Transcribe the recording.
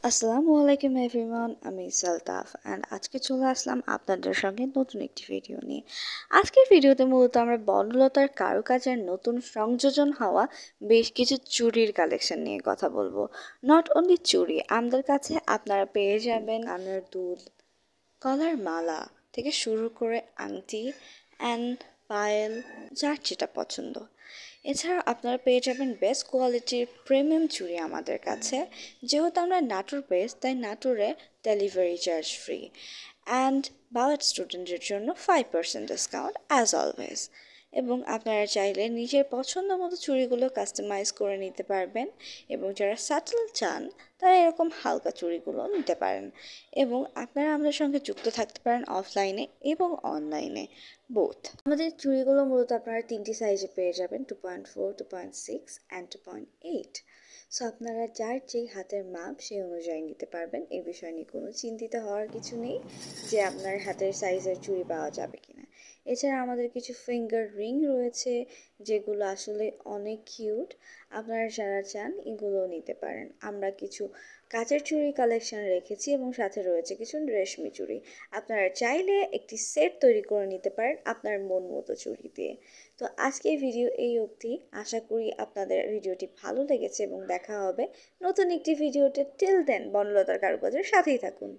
আসসালামু আলাইকুম এভরিওয়ান, আমি সালতাফ অ্যান্ড আজকে চলে আসলাম আপনাদের সঙ্গে নতুন একটি ভিডিও নিয়ে। আজকের ভিডিওতে মূলত আমরা বনলতার কারুকাজের নতুন সংযোজন হওয়া বেশ কিছু চুড়ির কালেকশন নিয়ে কথা বলবো। নট অনলি চুড়ি, আমাদের কাছে আপনারা পেয়ে যাবেন কানের দুল, গলার মালা থেকে শুরু করে আংটি অ্যান্ড পায়েল, যার যেটা পছন্দ। এছাড়া আপনারা পেয়ে যাবেন বেস্ট কোয়ালিটির প্রিমিয়াম চুড়ি আমাদের কাছে। যেহেতু আমরা নাটোর বেস্ট, তাই নাটোরে ডেলিভারি চার্জ ফ্রি অ্যান্ড বাওয়াত স্টুডেন্টের জন্য 5% ডিসকাউন্ট অ্যাজ অলওয়েজ। এবং আপনারা চাইলে নিজের পছন্দ মতো চুড়িগুলো কাস্টমাইজ করে নিতে পারবেন, এবং যারা সাটল চান তারা এরকম হালকা চুড়িগুলো নিতে পারেন। এবং আপনারা আমাদের সঙ্গে যুক্ত থাকতে পারেন অফলাইনে এবং অনলাইনে, বোথ। আমাদের চুড়িগুলো মূলত আপনারা 3টি সাইজে পেয়ে যাবেন: 2.4, 2.6 অ্যান্ড 2.8। সো আপনারা যার যেই হাতের মাপ সেই অনুযায়ী নিতে পারবেন। এই বিষয় নিয়ে কোনো চিন্তিত হওয়ার কিছু নেই যে আপনার হাতের সাইজের চুড়ি পাওয়া যাবে কিনা। এছাড়া আমাদের কিছু ফিঙ্গার রিং রয়েছে, যেগুলো আসলে অনেক কিউট। আপনারা যারা চান এগুলো নিতে পারেন। আমরা কিছু কাচের চুড়ি কালেকশন রেখেছি এবং সাথে রয়েছে কিছু রেশমি চুড়ি। আপনারা চাইলে একটি সেট তৈরি করে নিতে পারেন আপনার মন মতো চুড়ি দিয়ে। তো আজকের ভিডিও এই অবধি। আশা করি আপনাদের ভিডিওটি ভালো লেগেছে এবং দেখা হবে নতুন একটি ভিডিওতে। টিল দেন বনলতার কারুকাজের সাথেই থাকুন।